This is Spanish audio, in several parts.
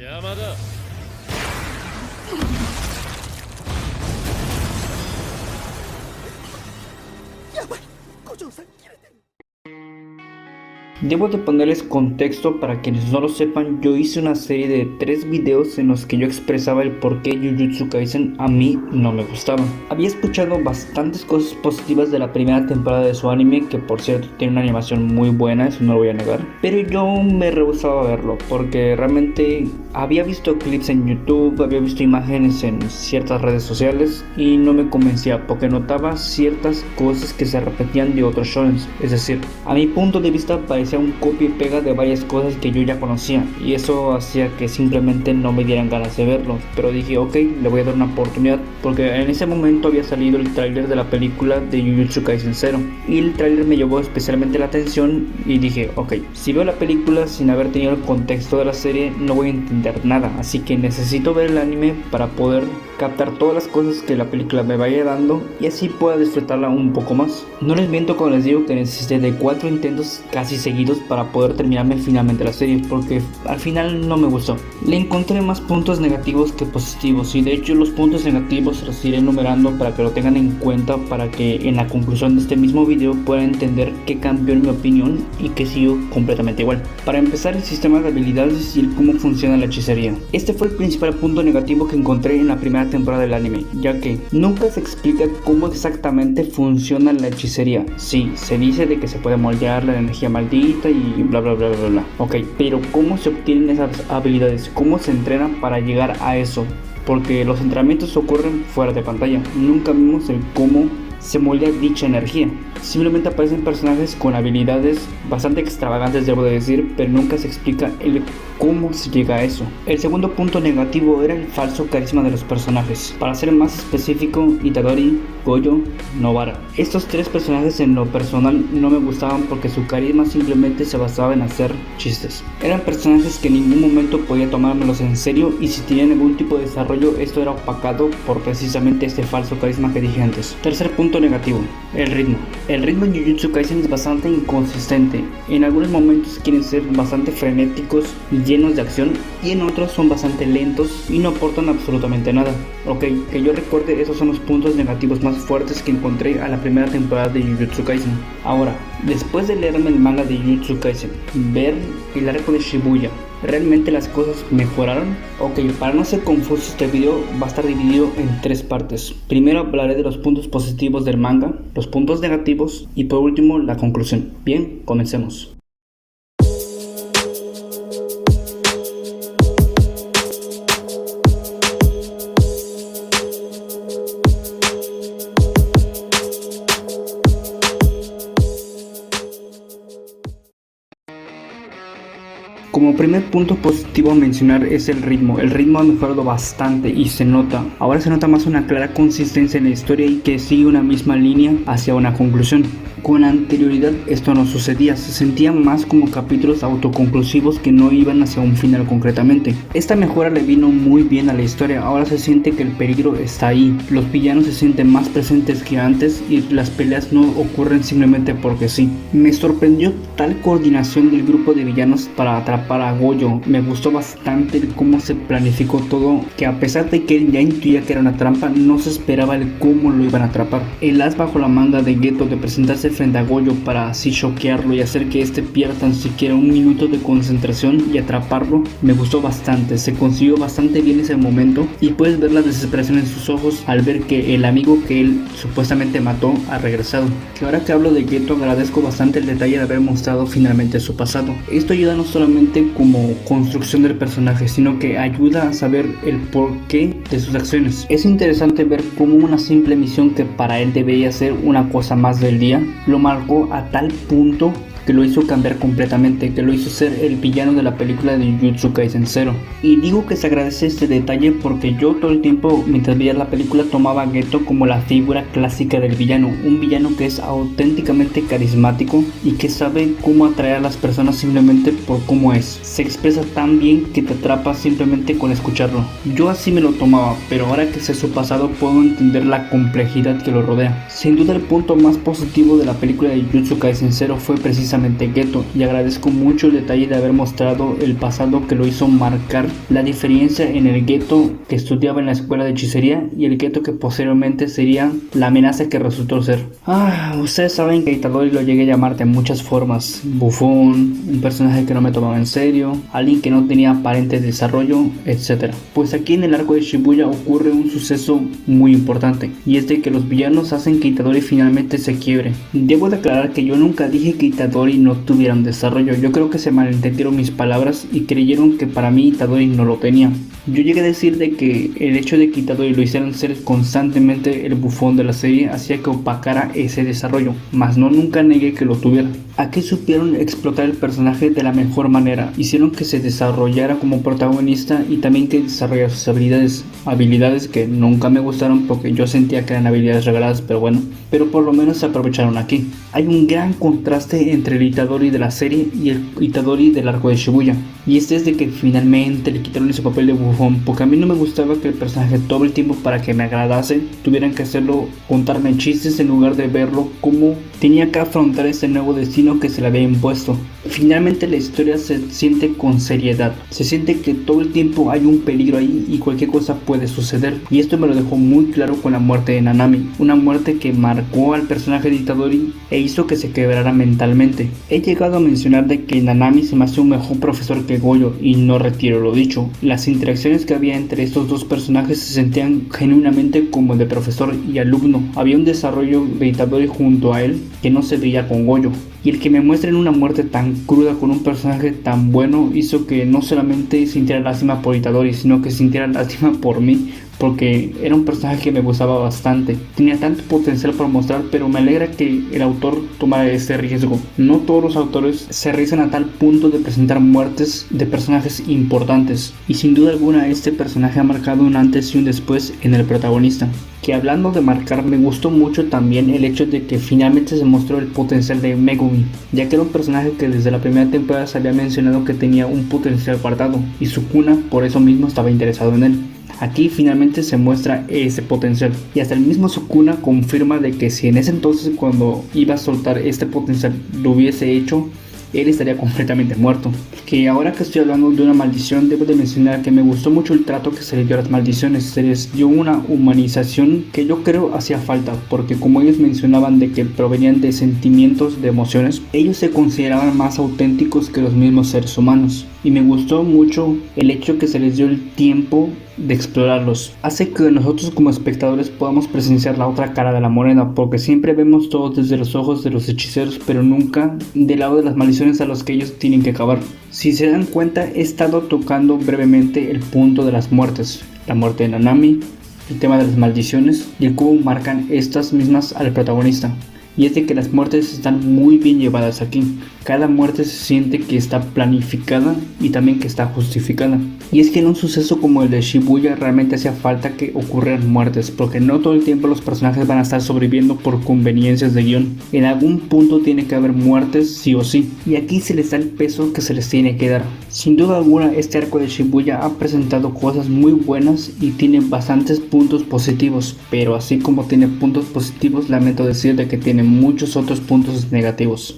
邪魔だ。Debo de ponerles contexto para quienes no lo sepan. Yo hice una serie de 3 videos en los que yo expresaba el por qué Jujutsu Kaisen a mí no me gustaba. Había escuchado bastantes cosas positivas de la primera temporada de su anime, que por cierto tiene una animación muy buena, eso no lo voy a negar, pero yo me rehusaba a verlo porque realmente había visto clips en YouTube, había visto imágenes en ciertas redes sociales y no me convencía porque notaba ciertas cosas que se repetían de otros shonens. Es decir, a mi punto de vista parecía un copia y pega de varias cosas que yo ya conocía, y eso hacía que simplemente no me dieran ganas de verlo. Pero dije, ok, le voy a dar una oportunidad, porque en ese momento había salido el tráiler de la película de Jujutsu Kaisen 0 y el tráiler me llamó especialmente la atención y dije, ok, si veo la película sin haber tenido el contexto de la serie no voy a entender nada, así que necesito ver el anime para poder captar todas las cosas que la película me vaya dando y así pueda disfrutarla un poco más. No les miento cuando les digo que necesité de 4 intentos casi seguidos para poder terminarme finalmente la serie, porque al final no me gustó. Le encontré más puntos negativos que positivos, y de hecho los puntos negativos los iré enumerando para que lo tengan en cuenta, para que en la conclusión de este mismo video puedan entender qué cambió en mi opinión y que sigo completamente igual. Para empezar, el sistema de habilidades y el cómo funciona la hechicería. Este fue el principal punto negativo que encontré en la primera temporada del anime, ya que nunca se explica cómo exactamente funciona la hechicería. Sí, se dice de que se puede moldear la energía maldita y bla bla bla bla bla. Ok, pero ¿cómo se obtienen esas habilidades? ¿Cómo se entrenan para llegar a eso? Porque los entrenamientos ocurren fuera de pantalla. Nunca vimos el cómo se moldea dicha energía. Simplemente aparecen personajes con habilidades bastante extravagantes, debo de decir, pero nunca se explica el cómo se llega a eso. El segundo punto negativo era el falso carisma de los personajes. Para ser más específico, Itadori, Gojo, Nobara. Estos 3 personajes en lo personal no me gustaban porque su carisma simplemente se basaba en hacer chistes. Eran personajes que en ningún momento podía tomármelos en serio, y si tenían algún tipo de desarrollo esto era opacado por precisamente este falso carisma que dije antes. Tercer punto negativo, el ritmo. El ritmo en Jujutsu Kaisen es bastante inconsistente. En algunos momentos quieren ser bastante frenéticos y llenos de acción, y en otros son bastante lentos y no aportan absolutamente nada. Ok, que yo recuerde, esos son los puntos negativos más fuertes que encontré a la primera temporada de Jujutsu Kaisen. Ahora, después de leerme el manga de Jujutsu Kaisen, ver el arco de Shibuya, ¿realmente las cosas mejoraron? Ok, para no ser confuso, este video va a estar dividido en 3 partes. Primero hablaré de los puntos positivos del manga, los puntos negativos y por último la conclusión. Bien, comencemos. Como primer punto positivo a mencionar es el ritmo. El ritmo ha mejorado bastante y se nota. Ahora se nota más una clara consistencia en la historia y que sigue una misma línea hacia una conclusión. Con anterioridad esto no sucedía, se sentían más como capítulos autoconclusivos que no iban hacia un final concretamente. Esta mejora le vino muy bien a la historia. Ahora se siente que el peligro está ahí, los villanos se sienten más presentes que antes y las peleas no ocurren simplemente porque sí. Me sorprendió tal coordinación del grupo de villanos para atrapar a Gojo. Me gustó bastante el cómo se planificó todo, que a pesar de que él ya intuía que era una trampa, no se esperaba el cómo lo iban a atrapar. El as bajo la manga de Geto de presentarse frente a Gojo para así choquearlo y hacer que este pierda tan siquiera un minuto de concentración y atraparlo, me gustó bastante. Se consiguió bastante bien ese momento y puedes ver la desesperación en sus ojos al ver que el amigo que él supuestamente mató ha regresado. Que ahora que hablo de Geto, agradezco bastante el detalle de haber mostrado finalmente su pasado. Esto ayuda no solamente como construcción del personaje, sino que ayuda a saber el porqué de sus acciones. Es interesante ver cómo una simple misión que para él debería ser una cosa más del día, lo marcó a tal punto que lo hizo cambiar completamente, que lo hizo ser el villano de la película de Jujutsu Kaisen 0. Y digo que se agradece este detalle porque yo todo el tiempo mientras veía la película tomaba a Geto como la figura clásica del villano, un villano que es auténticamente carismático y que sabe cómo atraer a las personas simplemente por cómo es. Se expresa tan bien que te atrapa simplemente con escucharlo. Yo así me lo tomaba, pero ahora que sé su pasado puedo entender la complejidad que lo rodea. Sin duda el punto más positivo de la película de Jujutsu Kaisen 0 fue precisamente precisamente Geto, y agradezco mucho el detalle de haber mostrado el pasado que lo hizo marcar la diferencia en el Geto que estudiaba en la escuela de hechicería y el Geto que posteriormente sería la amenaza que resultó ser. Ustedes saben que Itadori lo llegué a llamar de muchas formas: bufón, un personaje que no me tomaba en serio, alguien que no tenía aparente desarrollo, etc. Pues aquí en el arco de Shibuya ocurre un suceso muy importante, y es de que los villanos hacen que Itadori finalmente se quiebre. Debo declarar que yo nunca dije que Itadori no tuviera un desarrollo. Yo creo que se malentendieron mis palabras y creyeron que para mí Itadori no lo tenía. Yo llegué a decir de que el hecho de que Itadori lo hicieran ser constantemente el bufón de la serie hacía que opacara ese desarrollo, mas no nunca negué que lo tuviera. Aquí supieron explotar el personaje de la mejor manera, hicieron que se desarrollara como protagonista y también que desarrollara sus habilidades que nunca me gustaron porque yo sentía que eran habilidades regaladas, pero bueno, pero por lo menos se aprovecharon aquí. Hay un gran contraste entre el Itadori de la serie y el Itadori del arco de Shibuya, y este es de que finalmente le quitaron ese papel de bufón, porque a mí no me gustaba que el personaje todo el tiempo, para que me agradase, tuvieran que hacerlo contarme chistes en lugar de verlo como tenía que afrontar ese nuevo destino que se le había impuesto. Finalmente la historia se siente con seriedad, se siente que todo el tiempo hay un peligro ahí y cualquier cosa puede suceder, y esto me lo dejó muy claro con la muerte de Nanami, una muerte que marcó al personaje de Itadori e hizo que se quebrara mentalmente. He llegado a mencionar de que Nanami se me hace un mejor profesor que Goyo, y no retiro lo dicho. Las interacciones que había entre estos dos personajes se sentían genuinamente como de profesor y alumno. Había un desarrollo de Itadori junto a él que no se veía con Goyo. Y el que me muestren una muerte tan cruda con un personaje tan bueno hizo que no solamente sintiera lástima por Itadori, sino que sintiera lástima por mí, porque era un personaje que me gustaba bastante. Tenía tanto potencial para mostrar, pero me alegra que el autor tomara este riesgo. No todos los autores se arriesgan a tal punto de presentar muertes de personajes importantes, y sin duda alguna este personaje ha marcado un antes y un después en el protagonista. Que hablando de marcar, me gustó mucho también el hecho de que finalmente se mostró el potencial de Megumi, ya que era un personaje que desde la primera temporada se había mencionado que tenía un potencial guardado, y Sukuna por eso mismo estaba interesado en él. Aquí finalmente se muestra ese potencial, y hasta el mismo Sukuna confirma de que si en ese entonces, cuando iba a soltar este potencial, lo hubiese hecho, él estaría completamente muerto. Que ahora que estoy hablando de una maldición, debo de mencionar que me gustó mucho el trato que se le dio a las maldiciones. Se les dio una humanización que yo creo hacía falta, porque como ellos mencionaban de que provenían de sentimientos, de emociones, ellos se consideraban más auténticos que los mismos seres humanos, y me gustó mucho el hecho que se les dio el tiempo de explorarlos. Hace que nosotros como espectadores podamos presenciar la otra cara de la moneda, porque siempre vemos todo desde los ojos de los hechiceros, pero nunca del lado de las maldiciones a los que ellos tienen que acabar. Si se dan cuenta, he estado tocando brevemente el punto de las muertes, la muerte de Nanami, el tema de las maldiciones y el cómo marcan estas mismas al protagonista. Y es de que las muertes están muy bien llevadas aquí. Cada muerte se siente que está planificada y también que está justificada. Y es que en un suceso como el de Shibuya realmente hacía falta que ocurrieran muertes, porque no todo el tiempo los personajes van a estar sobreviviendo por conveniencias de guión. En algún punto tiene que haber muertes sí o sí, y aquí se les da el peso que se les tiene que dar. Sin duda alguna, este arco de Shibuya ha presentado cosas muy buenas y tiene bastantes puntos positivos, pero así como tiene puntos positivos, lamento decir de que tiene muchos otros puntos negativos.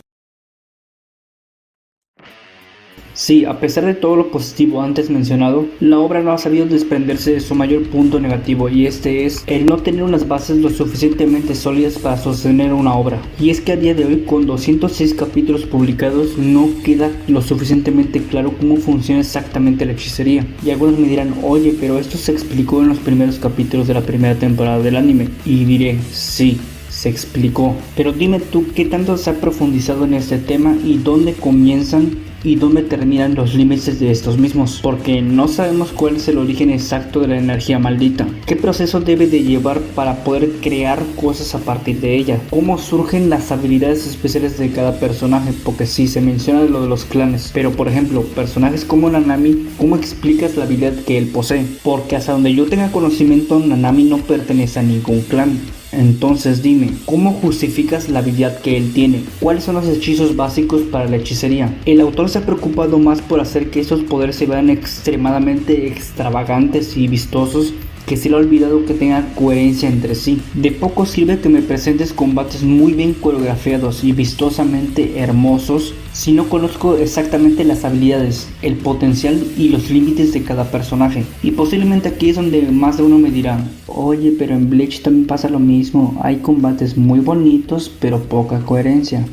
Sí, a pesar de todo lo positivo antes mencionado, la obra no ha sabido desprenderse de su mayor punto negativo, y este es el no tener unas bases lo suficientemente sólidas para sostener una obra. Y es que a día de hoy, con 206 capítulos publicados, no queda lo suficientemente claro cómo funciona exactamente la hechicería. Y algunos me dirán, oye, pero esto se explicó en los primeros capítulos de la primera temporada del anime. Y diré, sí, se explicó. Pero dime tú, ¿qué tanto se ha profundizado en este tema y dónde comienzan y dónde terminan los límites de estos mismos? Porque no sabemos cuál es el origen exacto de la energía maldita. ¿Qué proceso debe de llevar para poder crear cosas a partir de ella? ¿Cómo surgen las habilidades especiales de cada personaje? Porque sí, se menciona lo de los clanes, pero por ejemplo, personajes como Nanami, ¿cómo explicas la habilidad que él posee? Porque hasta donde yo tenga conocimiento, Nanami no pertenece a ningún clan. Entonces dime, ¿cómo justificas la habilidad que él tiene? ¿Cuáles son los hechizos básicos para la hechicería? El autor se ha preocupado más por hacer que estos poderes se vean extremadamente extravagantes y vistosos que se le ha olvidado que tenga coherencia entre sí. De poco sirve que me presentes combates muy bien coreografiados y vistosamente hermosos si no conozco exactamente las habilidades, el potencial y los límites de cada personaje. Y posiblemente aquí es donde más de uno me dirá: oye, pero en Bleach también pasa lo mismo, hay combates muy bonitos pero poca coherencia.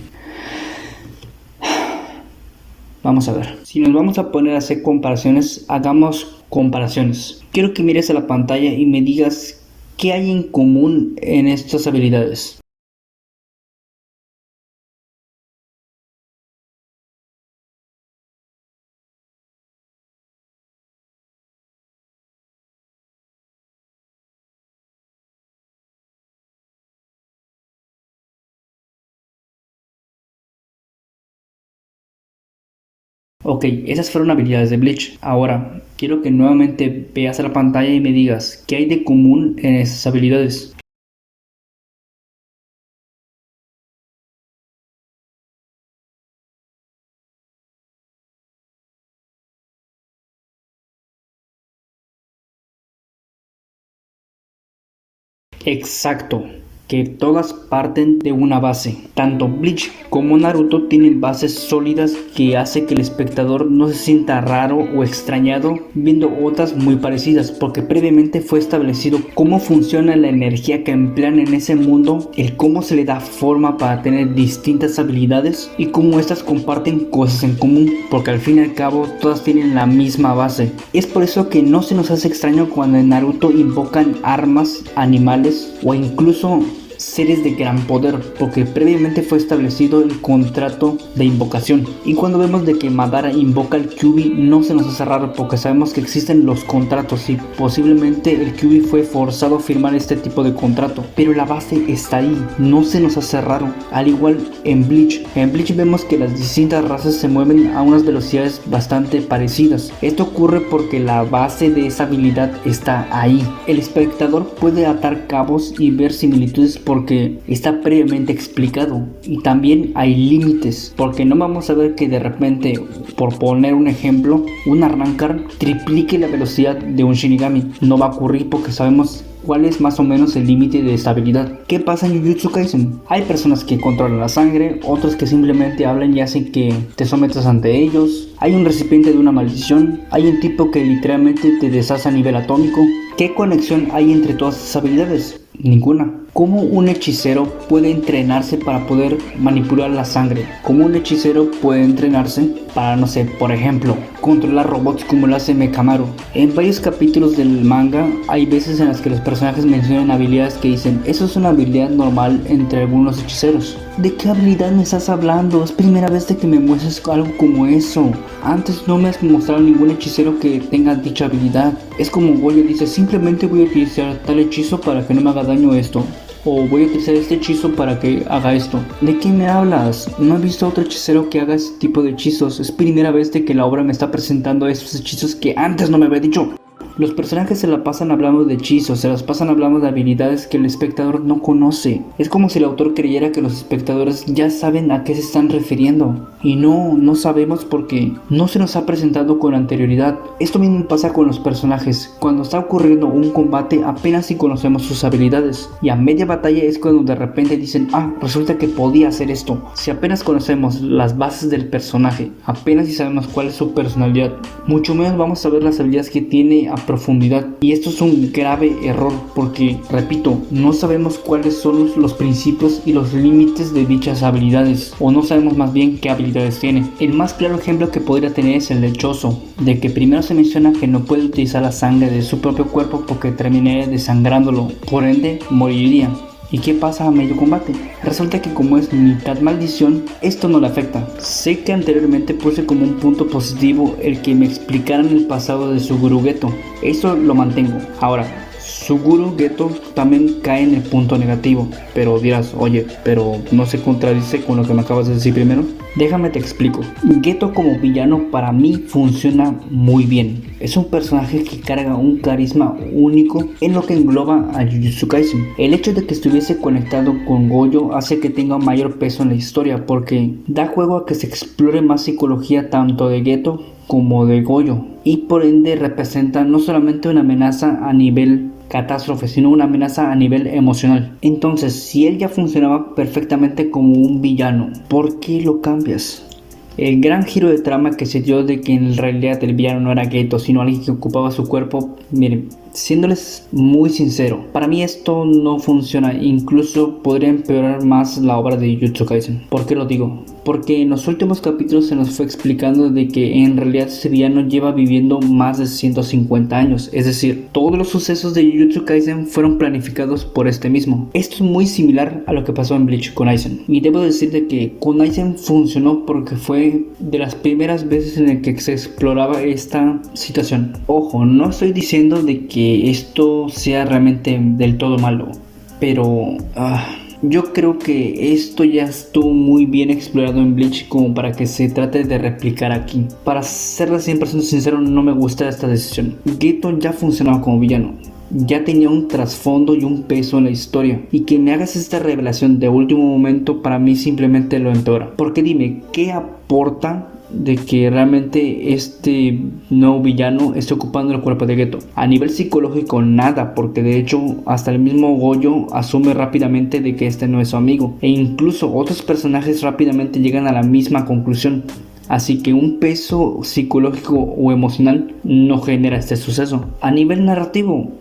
Vamos a ver, si nos vamos a poner a hacer comparaciones, hagamos comparaciones. Quiero que mires a la pantalla y me digas qué hay en común en estas habilidades. Ok, esas fueron habilidades de Bleach. Ahora, quiero que nuevamente veas a la pantalla y me digas qué hay de común en esas habilidades. Exacto, que todas parten de una base. Tanto Bleach como Naruto tienen bases sólidas que hace que el espectador no se sienta raro o extrañado viendo otras muy parecidas, porque previamente fue establecido cómo funciona la energía que emplean en ese mundo, el cómo se le da forma para tener distintas habilidades y cómo estas comparten cosas en común, porque al fin y al cabo todas tienen la misma base. Es por eso que no se nos hace extraño cuando en Naruto invocan armas, animales o incluso seres de gran poder, porque previamente fue establecido el contrato de invocación. Y cuando vemos de que Madara invoca el Kyuubi, no se nos hace raro, porque sabemos que existen los contratos y posiblemente el Kyuubi fue forzado a firmar este tipo de contrato, pero la base está ahí, no se nos hace raro. Al igual en Bleach vemos que las distintas razas se mueven a unas velocidades bastante parecidas. Esto ocurre porque la base de esa habilidad está ahí. El espectador puede atar cabos y ver similitudes porque está previamente explicado, y también hay límites, porque no vamos a ver que de repente, por poner un ejemplo, un Arrancar triplique la velocidad de un Shinigami. No va a ocurrir porque sabemos cuál es más o menos el límite de estabilidad. ¿Qué pasa en Jujutsu Kaisen? Hay personas que controlan la sangre, otros que simplemente hablan y hacen que te sometas ante ellos. Hay un recipiente de una maldición, hay un tipo que literalmente te deshace a nivel atómico. ¿Qué conexión hay entre todas estas habilidades? Ninguna. ¿Cómo un hechicero puede entrenarse para poder manipular la sangre? ¿Cómo un hechicero puede entrenarse para, no sé, por ejemplo, controlar robots como lo hace Mekamaru? En varios capítulos del manga hay veces en las que los personajes mencionan habilidades que dicen: eso es una habilidad normal entre algunos hechiceros. ¿De qué habilidad me estás hablando? Es primera vez de que me muestres algo como eso. Antes no me has mostrado ningún hechicero que tenga dicha habilidad. Es como Goyo dice: simplemente voy a utilizar tal hechizo para que no me haga daño esto, o voy a utilizar este hechizo para que haga esto. ¿De qué me hablas? No he visto a otro hechicero que haga este tipo de hechizos. Es primera vez de que la obra me está presentando esos hechizos que antes no me había dicho. Los personajes se la pasan hablando de hechizos, se las pasan hablando de habilidades que el espectador no conoce. Es como si el autor creyera que los espectadores ya saben a qué se están refiriendo. Y no sabemos porque no se nos ha presentado con anterioridad. Esto mismo pasa con los personajes. Cuando está ocurriendo un combate apenas si conocemos sus habilidades. Y a media batalla es cuando de repente dicen: ah, resulta que podía hacer esto. Si apenas conocemos las bases del personaje, apenas si sabemos cuál es su personalidad, mucho menos vamos a ver las habilidades que tiene a profundidad. Y esto es un grave error porque, repito, no sabemos cuáles son los principios y los límites de dichas habilidades, o no sabemos más bien qué habilidades tiene. El más claro ejemplo que podría tener es el lechoso, de que primero se menciona que no puede utilizar la sangre de su propio cuerpo porque terminaría desangrándolo, por ende moriría. ¿Y qué pasa a medio combate? Resulta que como es mitad maldición, esto no le afecta. Sé que anteriormente puse como un punto positivo el que me explicaran el pasado de Suguru Geto. Eso lo mantengo. Ahora, Suguru Geto también cae en el punto negativo, pero dirás: oye, pero ¿no se contradice con lo que me acabas de decir primero? Déjame te explico. Geto como villano para mí funciona muy bien. Es un personaje que carga un carisma único en lo que engloba a Jujutsu Kaisen. El hecho de que estuviese conectado con Gojo hace que tenga mayor peso en la historia, porque da juego a que se explore más psicología tanto de Geto como de Gojo, y por ende representa no solamente una amenaza a nivel catástrofe, sino una amenaza a nivel emocional. Entonces, si él ya funcionaba perfectamente como un villano, ¿por qué lo cambias? El gran giro de trama que se dio de que en realidad el villano no era Geto, sino alguien que ocupaba su cuerpo, miren, siéndoles muy sincero, para mí esto no funciona, incluso podría empeorar más la obra de Jujutsu Kaisen. ¿Por qué lo digo? Porque en los últimos capítulos se nos fue explicando de que en realidad ese villano lleva viviendo más de 150 años, es decir, todos los sucesos de Jujutsu Kaisen fueron planificados por este mismo. Esto es muy similar a lo que pasó en Bleach con Aizen, y debo decir de que con Aizen funcionó porque fue de las primeras veces en el que se exploraba esta situación. Ojo, no estoy diciendo de que esto sea realmente del todo malo, pero yo creo que esto ya estuvo muy bien explorado en Bleach como para que se trate de replicar aquí. Para serles 100% sincero, no me gusta esta decisión. Geto ya funcionaba como villano, ya tenía un trasfondo y un peso en la historia, y que me hagas esta revelación de último momento para mí simplemente lo empeora. Porque dime, ¿qué aporta de que realmente este nuevo villano esté ocupando el cuerpo de Geto? A nivel psicológico nada, porque de hecho hasta el mismo Gojo asume rápidamente de que este no es su amigo, e incluso otros personajes rápidamente llegan a la misma conclusión. Así que un peso psicológico o emocional no genera este suceso. A nivel narrativo,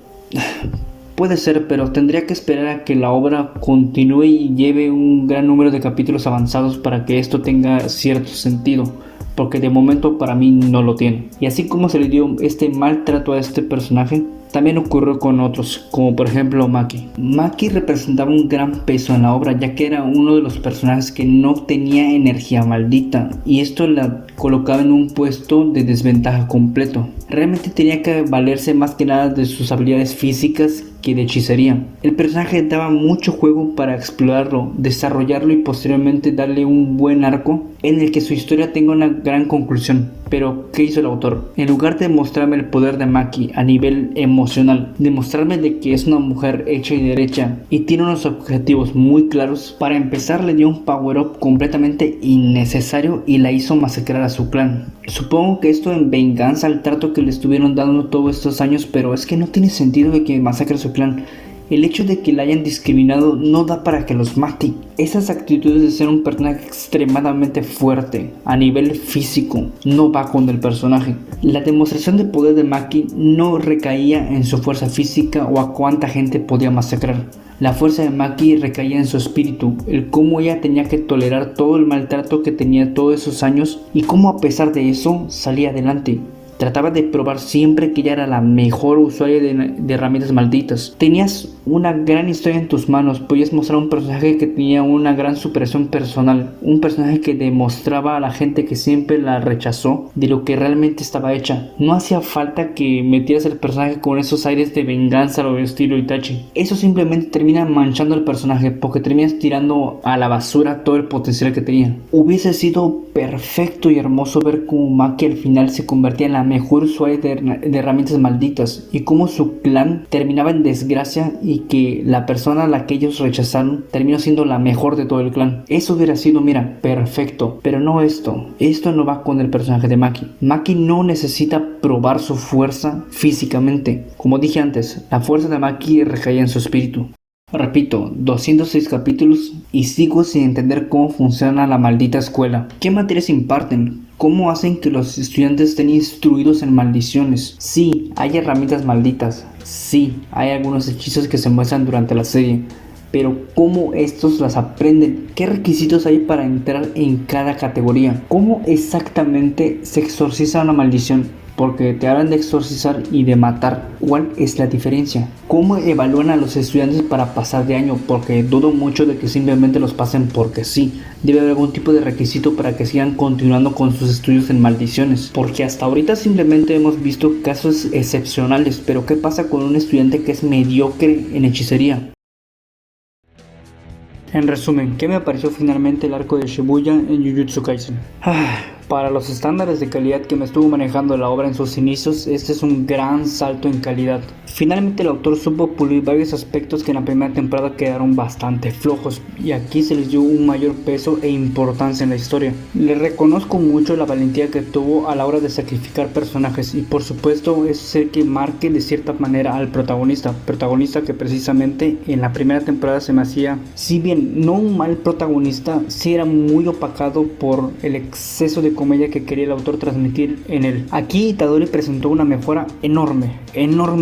puede ser, pero tendría que esperar a que la obra continúe y lleve un gran número de capítulos avanzados para que esto tenga cierto sentido, porque de momento para mí no lo tiene. Y así como se le dio este maltrato a este personaje, también ocurrió con otros, como por ejemplo Maki. Maki representaba un gran peso en la obra, ya que era uno de los personajes que no tenía energía maldita, y esto la colocaba en un puesto de desventaja completo. Realmente tenía que valerse más que nada de sus habilidades físicas que de hechicería. El personaje daba mucho juego para explorarlo, desarrollarlo y posteriormente darle un buen arco en el que su historia tenga una gran conclusión. Pero, ¿qué hizo el autor? En lugar de mostrarme el poder de Maki a nivel emocional, demostrarme de que es una mujer hecha y derecha y tiene unos objetivos muy claros, para empezar le dio un power up completamente innecesario y la hizo masacrar a su clan. Supongo que esto en venganza al trato que le estuvieron dando todos estos años, pero es que no tiene sentido de que masacre a su clan. El hecho de que la hayan discriminado no da para que los mate. Esas actitudes de ser un personaje extremadamente fuerte a nivel físico no va con el personaje. La demostración de poder de Maki no recaía en su fuerza física o a cuánta gente podía masacrar. La fuerza de Maki recaía en su espíritu, el cómo ella tenía que tolerar todo el maltrato que tenía todos esos años y cómo a pesar de eso salía adelante. Trataba de probar siempre que ella era la mejor usuaria de herramientas malditas. Tenías una gran historia en tus manos, podías mostrar un personaje que tenía una gran superación personal, un personaje que demostraba a la gente que siempre la rechazó de lo que realmente estaba hecha. No hacía falta que metieras el personaje con esos aires de venganza o estilo Itachi. Eso simplemente termina manchando al personaje, porque terminas tirando a la basura todo el potencial que tenía. Hubiese sido perfecto y hermoso ver cómo Maki al final se convertía en la mejor usuaria de herramientas malditas, y cómo su clan terminaba en desgracia y que la persona a la que ellos rechazaron terminó siendo la mejor de todo el clan. Eso hubiera sido, mira, perfecto, pero no esto no va con el personaje de Maki. Maki no necesita probar su fuerza físicamente. Como dije antes, la fuerza de Maki recaía en su espíritu. Repito, 206 capítulos y sigo sin entender cómo funciona la maldita escuela. ¿Qué materias imparten? ¿Cómo hacen que los estudiantes estén instruidos en maldiciones? Sí, hay herramientas malditas. Sí, hay algunos hechizos que se muestran durante la serie. Pero ¿cómo estos las aprenden? ¿Qué requisitos hay para entrar en cada categoría? ¿Cómo exactamente se exorciza una maldición? Porque te hablan de exorcizar y de matar. ¿Cuál es la diferencia? ¿Cómo evalúan a los estudiantes para pasar de año? Porque dudo mucho de que simplemente los pasen porque sí. Debe haber algún tipo de requisito para que sigan continuando con sus estudios en maldiciones. Porque hasta ahorita simplemente hemos visto casos excepcionales. Pero ¿qué pasa con un estudiante que es mediocre en hechicería? En resumen, ¿qué me pareció finalmente el arco de Shibuya en Jujutsu Kaisen? Para los estándares de calidad que me estuvo manejando la obra en sus inicios, este es un gran salto en calidad. Finalmente el autor supo pulir varios aspectos que en la primera temporada quedaron bastante flojos, y aquí se les dio un mayor peso e importancia en la historia. Le reconozco mucho la valentía que tuvo a la hora de sacrificar personajes, y por supuesto es el que marque de cierta manera al protagonista que precisamente en la primera temporada se me hacía, si bien no un mal protagonista, sí era muy opacado por el exceso de comedia que quería el autor transmitir en él. Aquí Itadori presentó una mejora enorme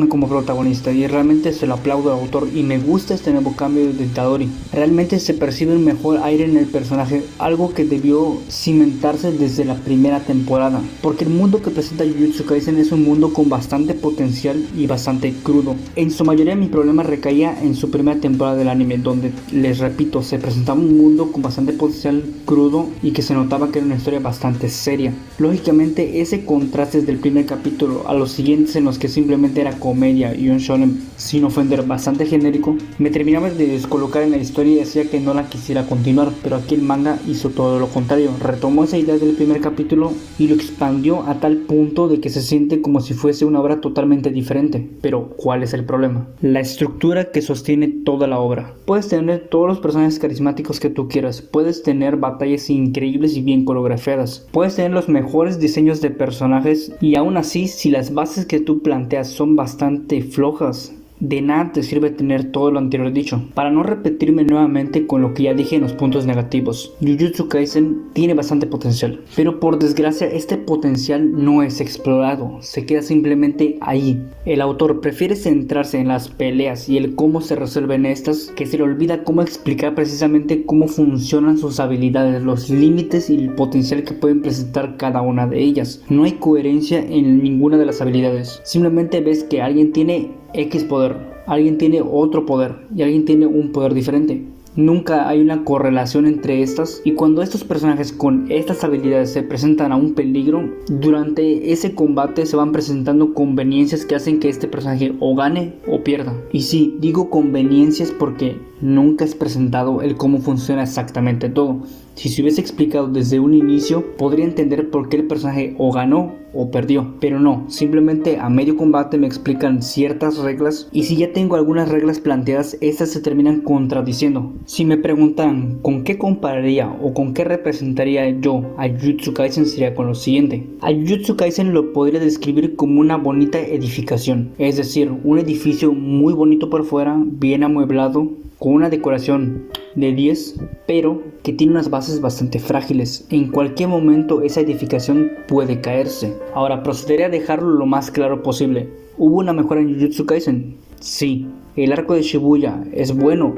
como protagonista, y realmente se lo aplaudo al autor, y me gusta este nuevo cambio de Itadori. Realmente se percibe un mejor aire en el personaje, algo que debió cimentarse desde la primera temporada, porque el mundo que presenta Jujutsu Kaisen es un mundo con bastante potencial y bastante crudo. En su mayoría mi problema recaía en su primera temporada del anime, donde, les repito, se presentaba un mundo con bastante potencial crudo y que se notaba que era una historia bastante seria. Lógicamente ese contraste desde el primer capítulo a los siguientes, en los que simplemente era comedia y un shonen, sin ofender, bastante genérico, me terminaba de descolocar en la historia y decía que no la quisiera continuar. Pero aquí el manga hizo todo lo contrario, retomó esa idea del primer capítulo y lo expandió a tal punto de que se siente como si fuese una obra totalmente diferente. Pero ¿cuál es el problema? La estructura que sostiene toda la obra. Puedes tener todos los personajes carismáticos que tú quieras, puedes tener batallas increíbles y bien coreografiadas, puedes tener los mejores diseños de personajes, y aún así, si las bases que tú planteas son bastante flojas, de nada te sirve tener todo lo anterior dicho. Para no repetirme nuevamente con lo que ya dije en los puntos negativos, Jujutsu Kaisen tiene bastante potencial, pero por desgracia este potencial no es explorado, se queda simplemente ahí. El autor prefiere centrarse en las peleas y el cómo se resuelven estas, que se le olvida cómo explicar precisamente cómo funcionan sus habilidades, los límites y el potencial que pueden presentar cada una de ellas. No hay coherencia en ninguna de las habilidades, simplemente ves que alguien tiene X poder, alguien tiene otro poder y alguien tiene un poder diferente. Nunca hay una correlación entre estas, y cuando estos personajes con estas habilidades se presentan a un peligro, durante ese combate se van presentando conveniencias que hacen que este personaje o gane o pierda. Y sí, digo conveniencias porque nunca es presentado el cómo funciona exactamente todo. Si se hubiese explicado desde un inicio, podría entender por qué el personaje o ganó o perdió, pero no, simplemente a medio combate me explican ciertas reglas, y si ya tengo algunas reglas planteadas, estas se terminan contradiciendo. Si me preguntan con qué compararía o con qué representaría yo a Jujutsu Kaisen, sería con lo siguiente. A Jujutsu Kaisen lo podría describir como una bonita edificación, es decir, un edificio muy bonito por fuera, bien amueblado, con una decoración de 10, pero que tiene unas bases bastante frágiles. En cualquier momento esa edificación puede caerse. Ahora procederé a dejarlo lo más claro posible. ¿Hubo una mejora en Jujutsu Kaisen? Sí. ¿El arco de Shibuya es bueno?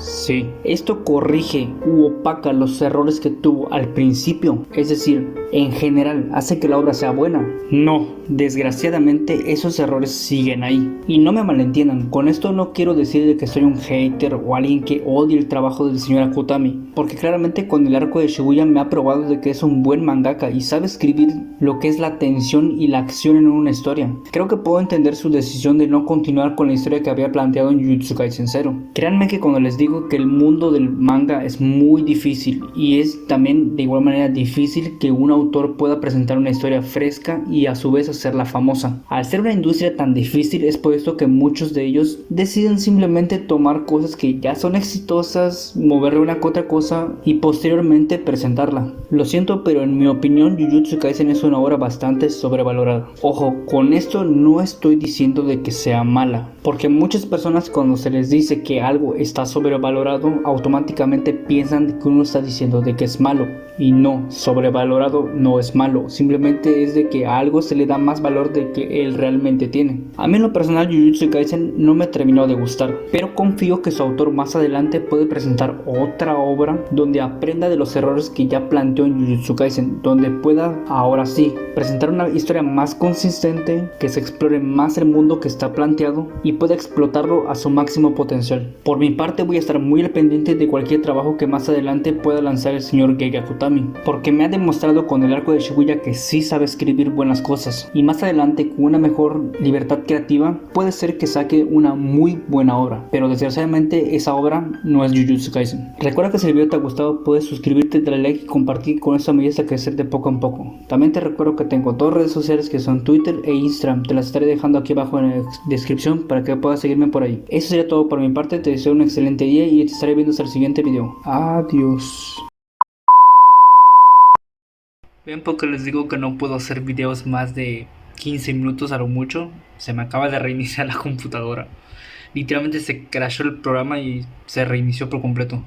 Sí. ¿Esto corrige u opaca los errores que tuvo al principio? Es decir, en general, ¿hace que la obra sea buena? No. Desgraciadamente esos errores siguen ahí. Y no me malentiendan, con esto no quiero decir de que soy un hater o alguien que odie el trabajo del señor Akutami, porque claramente con el arco de Shibuya me ha probado de que es un buen mangaka y sabe escribir lo que es la tensión y la acción en una historia. Creo que puedo entender su decisión de no continuar con la historia que había planteado en Jujutsu Kaisen 0. Créanme que cuando les digo que el mundo del manga es muy difícil, y es también de igual manera difícil que un autor pueda presentar una historia fresca y a su vez hacerla famosa. Al ser una industria tan difícil, es por esto que muchos de ellos deciden simplemente tomar cosas que ya son exitosas, moverle una que otra cosa y posteriormente presentarla. Lo siento, pero en mi opinión Jujutsu Kaisen es una obra bastante sobrevalorada. Ojo, con esto no estoy diciendo de que sea mala, porque muchas personas cuando se les dice que algo está sobrevalorado, automáticamente piensan que uno está diciendo de que es malo. Y no, sobrevalorado no es malo, simplemente es de que a algo se le da más valor de que él realmente tiene. A mí en lo personal Jujutsu Kaisen no me terminó de gustar, pero confío que su autor más adelante puede presentar otra obra donde aprenda de los errores que ya planteó en Jujutsu Kaisen, donde pueda ahora sí presentar una historia más consistente, que se explore más el mundo que está planteado y pueda explotarlo a su máximo potencial. Por mi parte voy a estar muy al pendiente de cualquier trabajo que más adelante pueda lanzar el señor Gege Akutami. Utami, porque me ha demostrado con el arco de Shibuya que sí sabe escribir buenas cosas, y más adelante con una mejor libertad creativa puede ser que saque una muy buena obra, pero desgraciadamente esa obra no es Jujutsu Kaisen. Recuerda que si el video te ha gustado puedes suscribirte, darle like y compartir, con esto me ayudas a crecer de poco en poco. También te recuerdo que tengo dos redes sociales que son Twitter e Instagram, te las estaré dejando aquí abajo en la descripción para que puedas seguirme por ahí. Eso sería todo por mi parte, te deseo un excelente día y te estaré viendo hasta el siguiente video. Adiós. Ven, porque les digo que no puedo hacer videos más de 15 minutos a lo mucho. Se me acaba de reiniciar la computadora. Literalmente se crashó el programa y se reinició por completo.